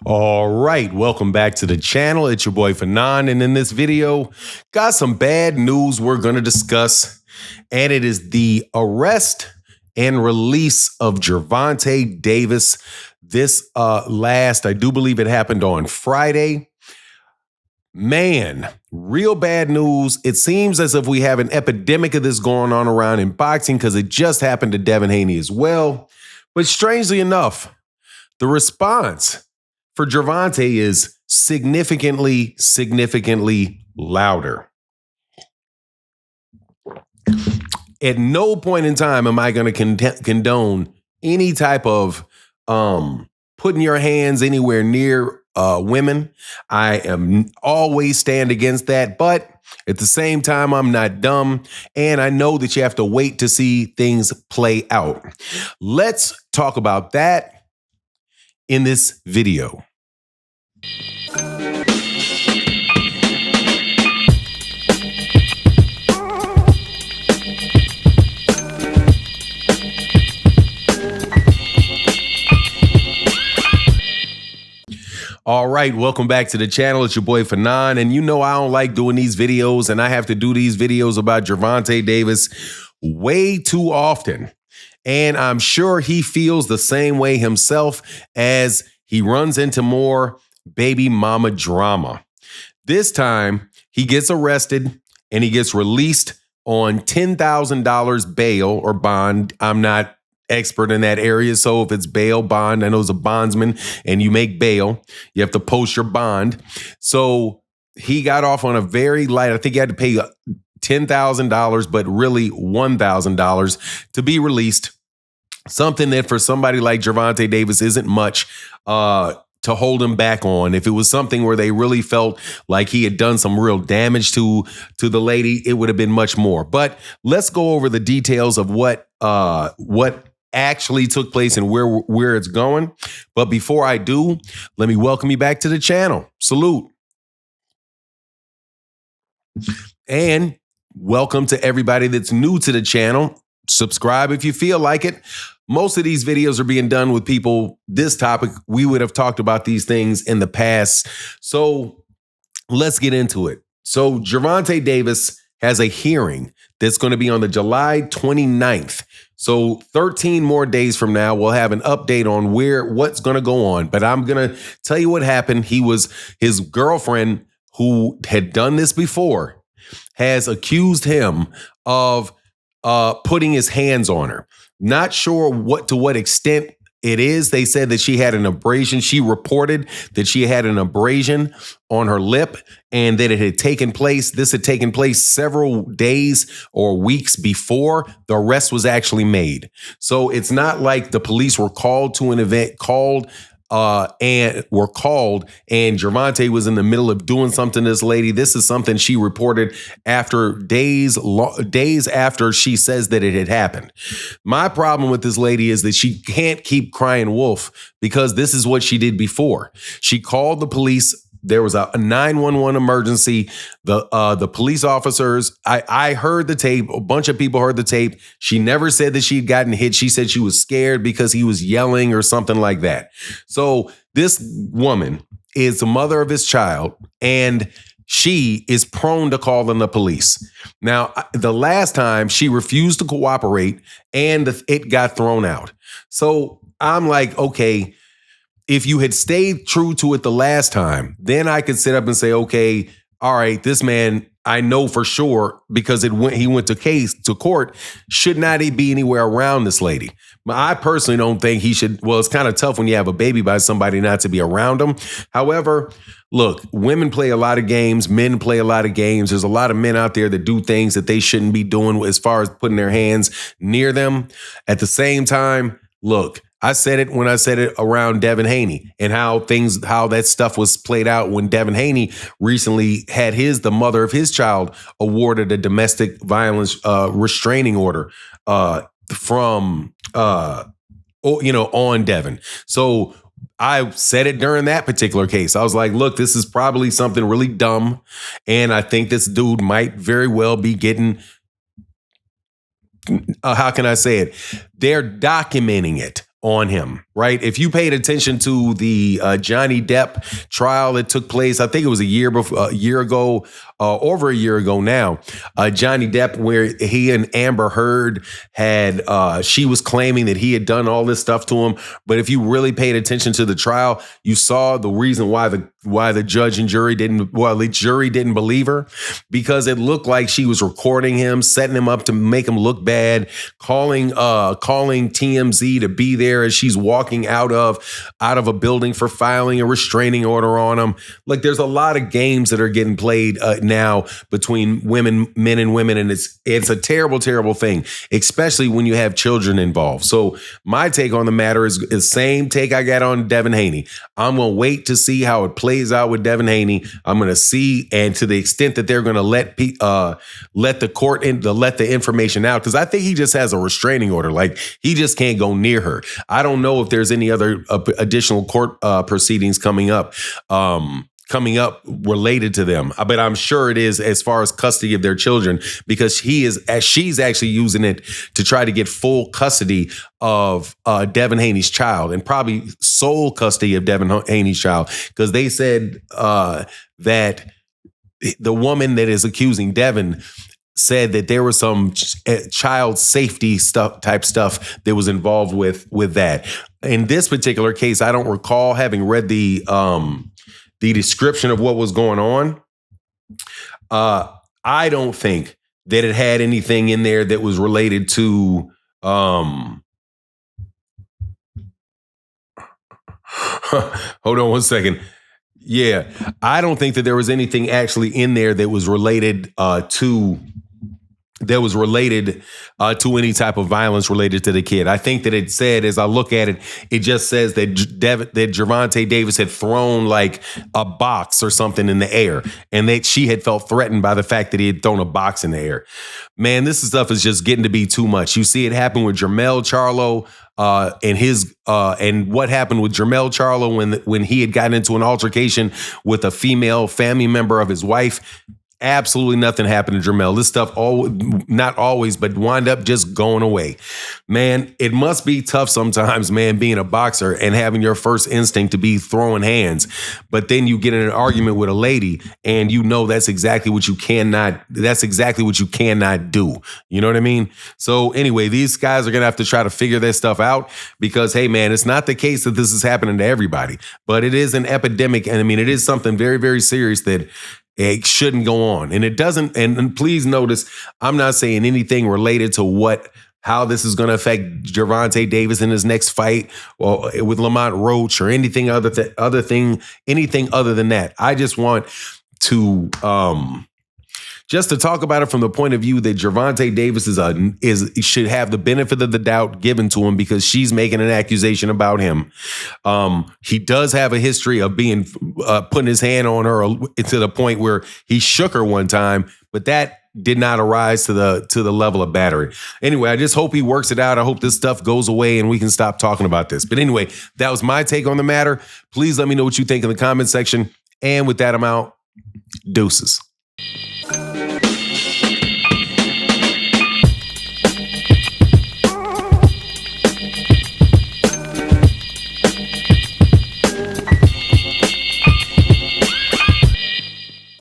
All right, welcome back to the channel. It's your boy Fanon, and in this video, got some bad news we're going to discuss, and it is the arrest and release of Gervonta Davis. This I do believe it happened on Friday. Man, real bad news. It seems as if we have an epidemic of this going on around in boxing because it just happened to Devin Haney as well. But strangely enough, the response for Gervonta is significantly louder. At no point in time am I going to condone any type of putting your hands anywhere near women. I am always stand against that, but at the same time, I'm not dumb, and I know that you have to wait to see things play out. Let's talk about that in this video. All right, welcome back to the channel. It's your boy Fanon, and you know I don't like doing these videos, and I have to do these videos about Gervonta Davis way too often. And I'm sure he feels the same way himself as he runs into more baby mama drama. This time, he gets arrested and he gets released on $10,000 bail or bond. I'm not expert in that area, so if it's bail, bond, I know it's a bondsman and you make bail, you have to post your bond. So he got off on a very light, I think he had to pay $10,000, but really $1,000 to be released. Something that for somebody like Gervonta Davis isn't much to hold him back on. If it was something where they really felt like he had done some real damage to the lady, it would have been much more. But let's go over the details of what actually took place and where it's going. But before I do, let me welcome you back to the channel. Salute. And welcome to everybody that's new to the channel. Subscribe if you feel like it. Most of these videos are being done with people, this topic, we would have talked about these things in the past. So let's get into it. So Gervonta Davis has a hearing that's going to be on the July 29th. So 13 more days from now, we'll have an update on what's going to go on. But I'm going to tell you what happened. His girlfriend, who had done this before, has accused him of putting his hands on her. Not sure to what extent it is. They said that she had an abrasion. She reported that she had an abrasion on her lip and that it had taken place. This had taken place several days or weeks before the arrest was actually made. So it's not like the police were called to an event, and Gervonta was in the middle of doing something to this lady. This is something she reported after days after she says that it had happened. My problem with this lady is that she can't keep crying wolf because this is what she did before. She called the police. There was a 911 emergency. The police officers, I heard the tape. A bunch of people heard the tape. She never said that she'd gotten hit. She said she was scared because he was yelling or something like that. So this woman is the mother of his child, and she is prone to calling the police. Now, the last time she refused to cooperate and it got thrown out. So I'm like, okay, if you had stayed true to it the last time, then I could sit up and say, okay, all right, this man, I know for sure because he went to court, should not be anywhere around this lady. But I personally don't think he should. Well, it's kind of tough when you have a baby by somebody not to be around them. However, look, women play a lot of games. Men play a lot of games. There's a lot of men out there that do things that they shouldn't be doing as far as putting their hands near them. At the same time, look, I said it when I said it around Devin Haney and how that stuff was played out when Devin Haney recently had the mother of his child awarded a domestic violence restraining order from on Devin. So I said it during that particular case. I was like, look, this is probably something really dumb. And I think this dude might very well be getting, how can I say it? They're documenting it on him, right? If you paid attention to the Johnny Depp trial that took place, I think it was over a year ago now, Johnny Depp, where he and Amber Heard had, she was claiming that he had done all this stuff to him. But if you really paid attention to the trial, you saw the reason why the judge and jury the jury didn't believe her, because it looked like she was recording him, setting him up to make him look bad, calling TMZ to be there as she's walking out of a building for filing a restraining order on him. Like, there's a lot of games that are getting played now between men and women, and it's a terrible, terrible thing, especially when you have children involved. So my take on the matter is the same take I got on Devin Haney. I'm going to wait to see how it plays out with Devin Haney. I'm going to see, and to the extent that they're going to let the court let the information out, because I think he just has a restraining order. Like, he just can't go near her. I don't know if there's any other additional court proceedings coming up related to them, but I'm sure it is, as far as custody of their children, because she's actually using it to try to get full custody of Devin Haney's child, and probably sole custody of Devin Haney's child, because they said that the woman that is accusing Devin said that there was some child safety stuff that was involved with that. In this particular case, I don't recall having read the description of what was going on. I don't think that it had anything in there that was related to hold on one second. Yeah, I don't think that there was anything actually in there that was related to any type of violence related to the kid. I think that it said, as I look at it, it just says that Gervonta Davis had thrown like a box or something in the air, and that she had felt threatened by the fact that he had thrown a box in the air. Man, this stuff is just getting to be too much. You see it happen with Jermell Charlo, and what happened with Jermell Charlo when he had gotten into an altercation with a female family member of his wife. Absolutely nothing happened to Jermell. This stuff, not always, but wind up just going away. Man, it must be tough sometimes, man, being a boxer and having your first instinct to be throwing hands. But then you get in an argument with a lady, and you know that's exactly what you cannot do. You know what I mean? So anyway, these guys are going to have to try to figure this stuff out, because, hey, man, it's not the case that this is happening to everybody, but it is an epidemic. And I mean, it is something very, very serious that it shouldn't go on. And it doesn't, and please notice, I'm not saying anything related to how this is going to affect Gervonta Davis in his next fight, or with Lamont Roach, or anything other than that. I just want to just to talk about it from the point of view that Gervonta Davis should have the benefit of the doubt given to him, because she's making an accusation about him. He does have a history of being putting his hand on her to the point where he shook her one time, but that did not arise to the level of battery. Anyway, I just hope he works it out. I hope this stuff goes away and we can stop talking about this. But anyway, that was my take on the matter. Please let me know what you think in the comment section. And with that, I'm out. Deuces.